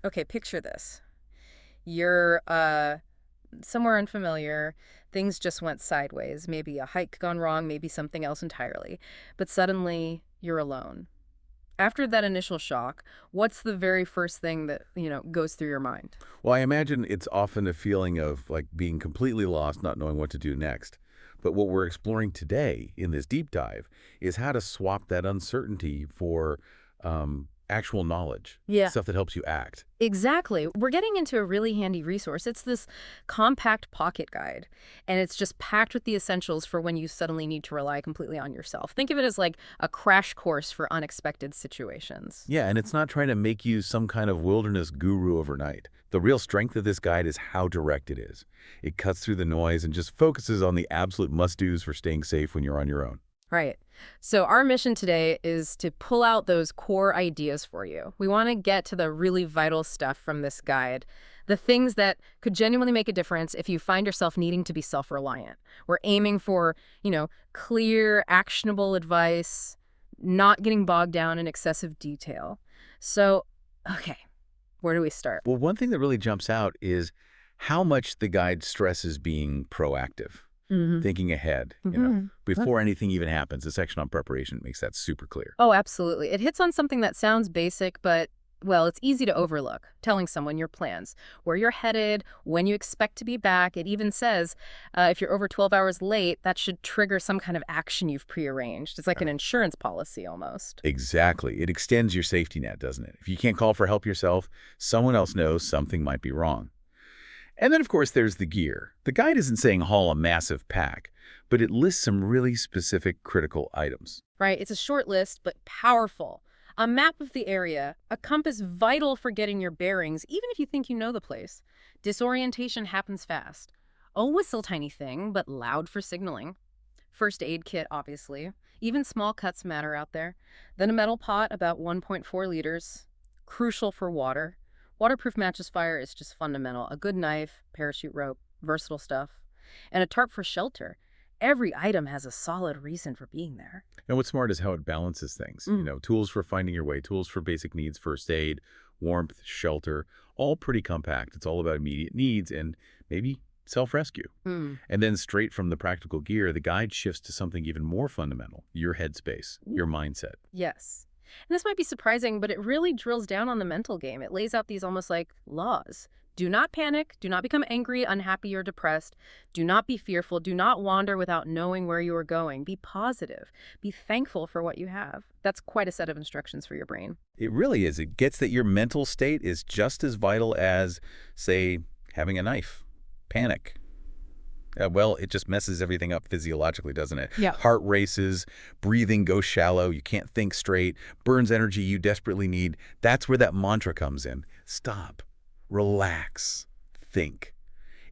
Okay, picture this. You're somewhere unfamiliar. Things just went sideways. Maybe a hike gone wrong, maybe something else entirely. But suddenly you're alone. After that initial shock, what's the very first thing that, goes through your mind? Well, I imagine it's often a feeling of like being completely lost, not knowing what to do next. But what we're exploring today in this deep dive is how to swap that uncertainty for actual knowledge, Yeah. stuff that helps you act. Exactly. We're getting into a really handy resource. It's this compact pocket guide, and it's just packed with the essentials for when you suddenly need to rely completely on yourself. Think of it as like a crash course for unexpected situations. Yeah, and it's not trying to make you some kind of wilderness guru overnight. The real strength of this guide is how direct it is. It cuts through the noise and just focuses on the absolute must-dos for staying safe when you're on your own. Right. So our mission today is to pull out those core ideas for you. We want to get to the really vital stuff from this guide, the things that could genuinely make a difference if you find yourself needing to be self-reliant. We're aiming for, clear, actionable advice, not getting bogged down in excessive detail. So, okay, where do we start? Well, one thing that really jumps out is how much the guide stresses being proactive, Hmm. thinking ahead, before anything even happens. The section on preparation makes that super clear. Oh, absolutely. It hits on something that sounds basic, but, well, it's easy to overlook. Telling someone your plans, where you're headed, when you expect to be back. It even says if you're over 12 hours late, that should trigger some kind of action you've prearranged. It's like an insurance policy almost. Exactly. It extends your safety net, doesn't it? If you can't call for help yourself, someone else knows something might be wrong. And then, of course, there's the gear. The guide isn't saying haul a massive pack, but it lists some really specific critical items. Right? It's a short list, but powerful. A map of the area, a compass vital for getting your bearings, even if you think you know the place. Disorientation happens fast. A whistle tiny thing, but loud for signaling. First aid kit, obviously. Even small cuts matter out there. Then a metal pot, about 1.4 liters. Crucial for water. Waterproof matches fire is just fundamental. A good knife, parachute rope, versatile stuff. And a tarp for shelter. Every item has a solid reason for being there. And what's smart is how it balances things. Tools for finding your way, tools for basic needs, first aid, warmth, shelter, all pretty compact. It's all about immediate needs and maybe self-rescue. Mm. And then straight from the practical gear, the guide shifts to something even more fundamental, your headspace, your mindset. Yes. And this might be surprising, but it really drills down on the mental game. It lays out these almost like laws. Do not panic. Do not become angry, unhappy, or depressed. Do not be fearful. Do not wander without knowing where you are going. Be positive. Be thankful for what you have. That's quite a set of instructions for your brain. It really is. It gets that your mental state is just as vital as, say, having a knife. Panic. Well, it just messes everything up physiologically, doesn't it? Yeah. Heart races, breathing goes shallow, you can't think straight, burns energy you desperately need. That's where that mantra comes in. Stop, relax, think.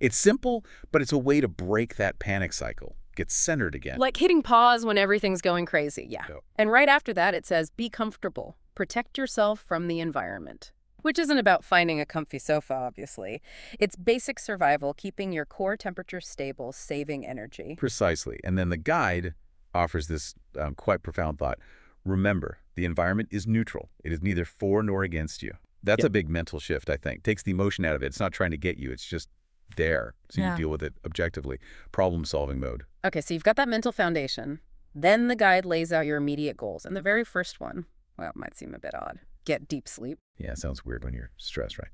It's simple, but it's a way to break that panic cycle, get centered again. Like hitting pause when everything's going crazy, yeah. Yep. And right after that, it says, be comfortable. Protect yourself from the environment. Which isn't about finding a comfy sofa, obviously. It's basic survival, keeping your core temperature stable, saving energy. Precisely. And then the guide offers this quite profound thought. Remember, the environment is neutral. It is neither for nor against you. That's a big mental shift, I think. Takes the emotion out of it. It's not trying to get you. It's just there. So you deal with it objectively. Problem-solving mode. Okay, so you've got that mental foundation. Then the guide lays out your immediate goals. And the very first one, well, it might seem a bit odd. Get deep sleep. Yeah, it sounds weird when you're stressed, right?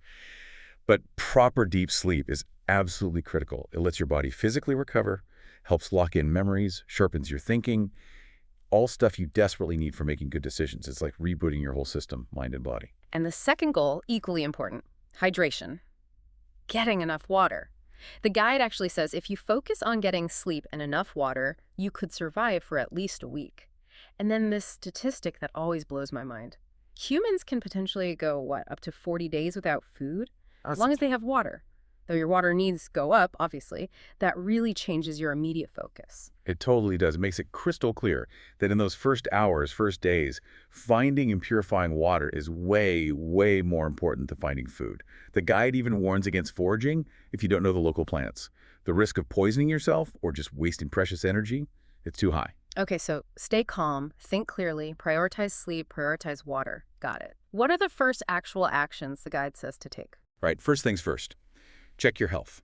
But proper deep sleep is absolutely critical. It lets your body physically recover, helps lock in memories, sharpens your thinking, all stuff you desperately need for making good decisions. It's like rebooting your whole system, mind and body. And the second goal, equally important, hydration. Getting enough water. The guide actually says if you focus on getting sleep and enough water, you could survive for at least a week. And then this statistic that always blows my mind. Humans can potentially go, up to 40 days without food? As long as they have water. Though your water needs go up, obviously, that really changes your immediate focus. It totally does. It makes it crystal clear that in those first hours, first days, finding and purifying water is way, way more important than finding food. The guide even warns against foraging if you don't know the local plants. The risk of poisoning yourself or just wasting precious energy, it's too high. Okay, so stay calm, think clearly, prioritize sleep, prioritize water. Got it. What are the first actual actions the guide says to take? Right, first things first, check your health.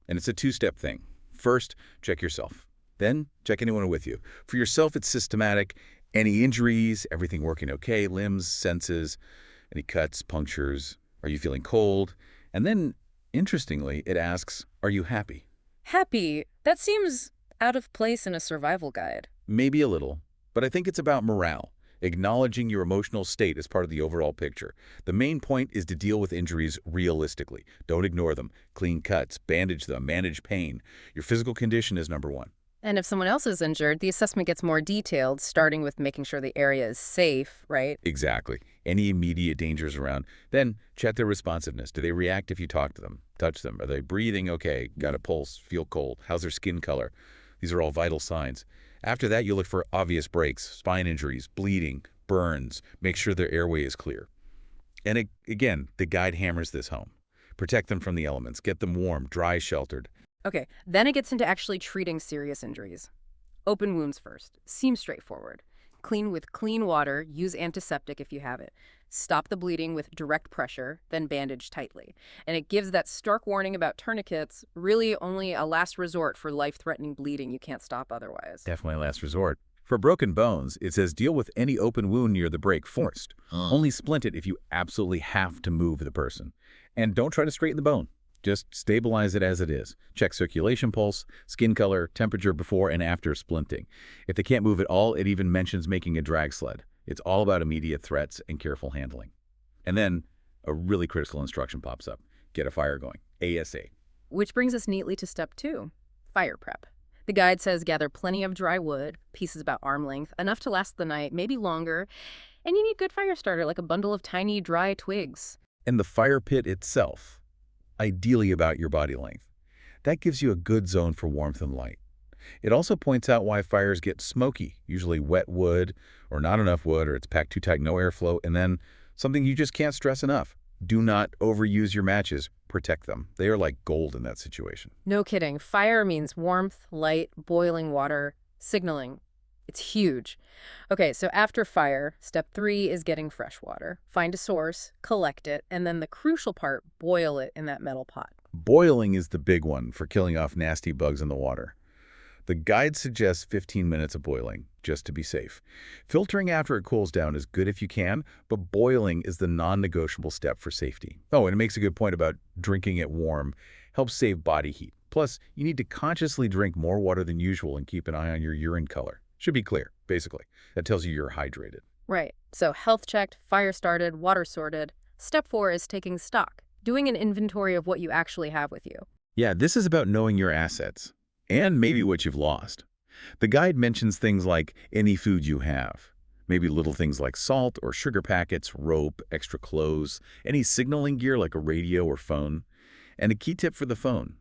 And it's a two-step thing. First, check yourself. Then, check anyone with you. For yourself, it's systematic. Any injuries, everything working okay, limbs, senses, any cuts, punctures, are you feeling cold? And then, interestingly, it asks, are you happy? Happy. That seems out of place in a survival guide. Maybe a little, but I think it's about morale. Acknowledging your emotional state is part of the overall picture. The main point is to deal with injuries realistically. Don't ignore them. Clean cuts, bandage them, manage pain. Your physical condition is number one. And if someone else is injured, the assessment gets more detailed, starting with making sure the area is safe, right? Exactly. Any immediate dangers around. Then check their responsiveness. Do they react if you talk to them, touch them? Are they breathing okay? Got a pulse? Feel cold? How's their skin color? These are all vital signs. After that, you look for obvious breaks, spine injuries, bleeding, burns. Make sure their airway is clear. And again, the guide hammers this home. Protect them from the elements. Get them warm, dry, sheltered. Okay, then it gets into actually treating serious injuries. Open wounds first. Seems straightforward. Clean with clean water, use antiseptic if you have it. Stop the bleeding with direct pressure, then bandage tightly. And it gives that stark warning about tourniquets, really only a last resort for life-threatening bleeding you can't stop otherwise. Definitely a last resort. For broken bones, it says deal with any open wound near the break first. Only splint it if you absolutely have to move the person. And don't try to straighten the bone. Just stabilize it as it is. Check circulation pulse, skin color, temperature before and after splinting. If they can't move at all, it even mentions making a drag sled. It's all about immediate threats and careful handling. And then a really critical instruction pops up. Get a fire going, ASA. Which brings us neatly to step 2, fire prep. The guide says gather plenty of dry wood, pieces about arm length, enough to last the night, maybe longer, and you need good fire starter like a bundle of tiny dry twigs. And the fire pit itself, ideally about your body length. That gives you a good zone for warmth and light. It also points out why fires get smoky, usually wet wood or not enough wood or it's packed too tight, no airflow, and then something you just can't stress enough. Do not overuse your matches. Protect them. They are like gold in that situation. No kidding. Fire means warmth, light, boiling water, signaling. It's huge. Okay, so after fire, step 3 is getting fresh water. Find a source, collect it, and then the crucial part, boil it in that metal pot. Boiling is the big one for killing off nasty bugs in the water. The guide suggests 15 minutes of boiling, just to be safe. Filtering after it cools down is good if you can, but boiling is the non-negotiable step for safety. Oh, and it makes a good point about drinking it warm. Helps save body heat. Plus, you need to consciously drink more water than usual and keep an eye on your urine color. Should be clear, basically. That tells you you're hydrated. Right. So health checked, fire started, water sorted. Step 4 is taking stock, doing an inventory of what you actually have with you. Yeah, this is about knowing your assets and maybe what you've lost. The guide mentions things like any food you have, maybe little things like salt or sugar packets, rope, extra clothes, any signaling gear like a radio or phone. And a key tip for the phone,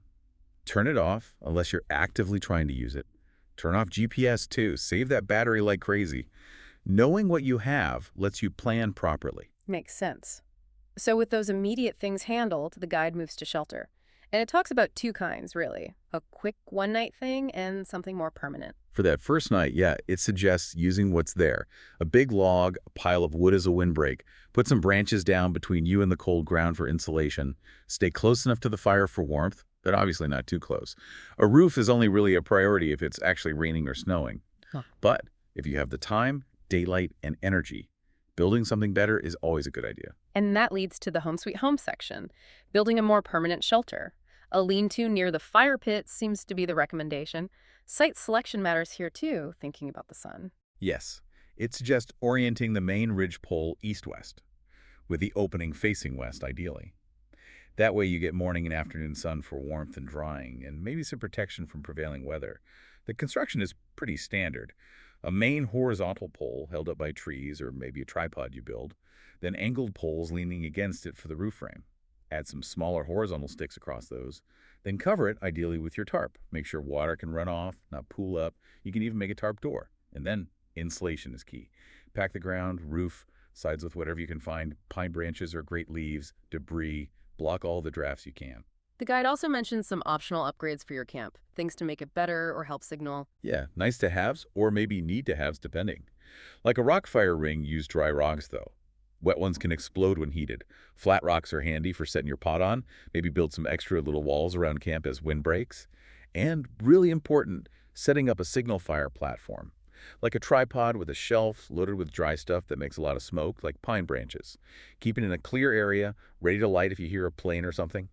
turn it off unless you're actively trying to use it. Turn off GPS too, save that battery like crazy. Knowing what you have lets you plan properly. Makes sense. So with those immediate things handled, the guide moves to shelter. And it talks about 2 kinds, really. A quick one-night thing and something more permanent. For that first night, yeah, it suggests using what's there. A big log, a pile of wood as a windbreak. Put some branches down between you and the cold ground for insulation. Stay close enough to the fire for warmth, but obviously not too close. A roof is only really a priority if it's actually raining or snowing. But if you have the time, daylight, and energy, building something better is always a good idea. And that leads to the Home Sweet Home section, building a more permanent shelter. A lean-to near the fire pit seems to be the recommendation. Site selection matters here too, thinking about the sun. Yes, it suggests orienting the main ridge pole east-west, with the opening facing west ideally. That way you get morning and afternoon sun for warmth and drying, and maybe some protection from prevailing weather. The construction is pretty standard. A main horizontal pole held up by trees or maybe a tripod you build, then angled poles leaning against it for the roof frame. Add some smaller horizontal sticks across those, then cover it ideally with your tarp. Make sure water can run off, not pool up. You can even make a tarp door. And then insulation is key. Pack the ground, roof, sides with whatever you can find, pine branches or great leaves, debris, block all the drafts you can. The guide also mentions some optional upgrades for your camp, things to make it better or help signal. Yeah, nice to haves or maybe need to haves depending. Like a rock fire ring, use dry rocks though. Wet ones can explode when heated. Flat rocks are handy for setting your pot on. Maybe build some extra little walls around camp as wind breaks. And really important, setting up a signal fire platform. Like a tripod with a shelf loaded with dry stuff that makes a lot of smoke, like pine branches. Keep it in a clear area, ready to light if you hear a plane or something.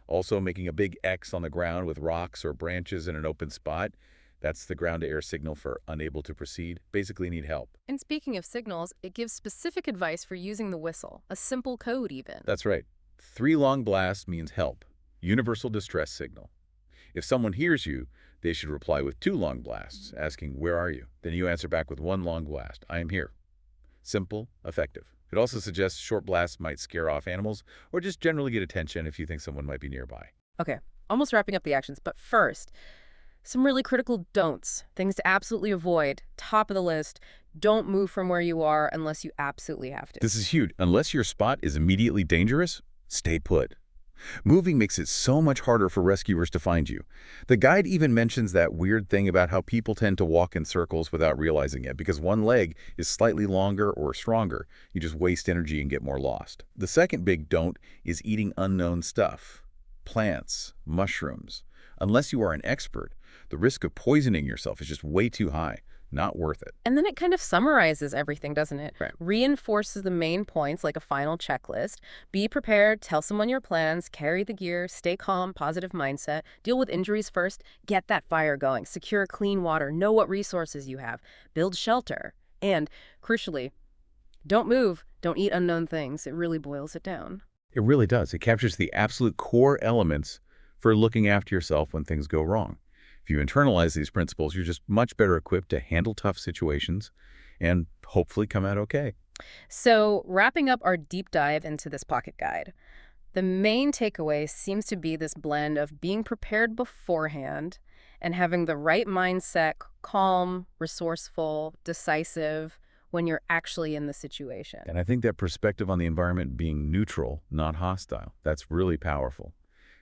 Also, making a big X on the ground with rocks or branches in an open spot. That's the ground-to-air signal for unable to proceed. Basically need help. And speaking of signals, it gives specific advice for using the whistle, a simple code even. That's right. 3 long blasts means help. Universal distress signal. If someone hears you, they should reply with 2 long blasts, asking, "Where are you?" Then you answer back with 1 long blast, "I am here." Simple, effective. It also suggests short blasts might scare off animals or just generally get attention if you think someone might be nearby. Okay, almost wrapping up the actions, but first, some really critical don'ts, things to absolutely avoid. Top of the list, don't move from where you are unless you absolutely have to. This is huge. Unless your spot is immediately dangerous, stay put. Moving makes it so much harder for rescuers to find you. The guide even mentions that weird thing about how people tend to walk in circles without realizing it because one leg is slightly longer or stronger. You just waste energy and get more lost. The second big don't is eating unknown stuff. Plants, mushrooms. Unless you are an expert, the risk of poisoning yourself is just way too high. Not worth it. And then it kind of summarizes everything, doesn't it? Right. Reinforces the main points like a final checklist. Be prepared, tell someone your plans, carry the gear, stay calm, positive mindset, deal with injuries first, get that fire going, secure clean water, know what resources you have, build shelter. And, crucially, don't move, don't eat unknown things. It really boils it down. It really does. It captures the absolute core elements for looking after yourself when things go wrong. If you internalize these principles, you're just much better equipped to handle tough situations and hopefully come out okay. So, wrapping up our deep dive into this pocket guide, the main takeaway seems to be this blend of being prepared beforehand and having the right mindset, calm, resourceful, decisive when you're actually in the situation. And I think that perspective on the environment being neutral, not hostile, that's really powerful.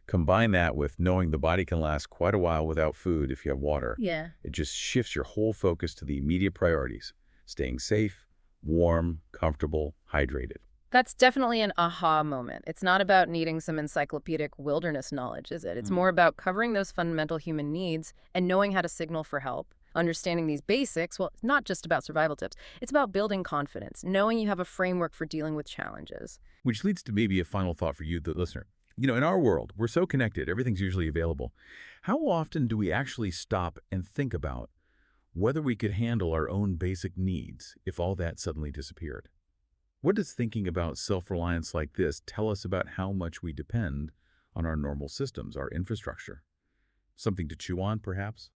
Combine that with knowing the body can last quite a while without food if you have water. Yeah. It just shifts your whole focus to the immediate priorities, staying safe, warm, comfortable, hydrated. That's definitely an aha moment. It's not about needing some encyclopedic wilderness knowledge, is it? It's more about covering those fundamental human needs and knowing how to signal for help. Understanding these basics, well, it's not just about survival tips. It's about building confidence, knowing you have a framework for dealing with challenges. Which leads to maybe a final thought for you, the listener. In our world, we're so connected, everything's usually available. How often do we actually stop and think about whether we could handle our own basic needs if all that suddenly disappeared? What does thinking about self-reliance like this tell us about how much we depend on our normal systems, our infrastructure? Something to chew on, perhaps?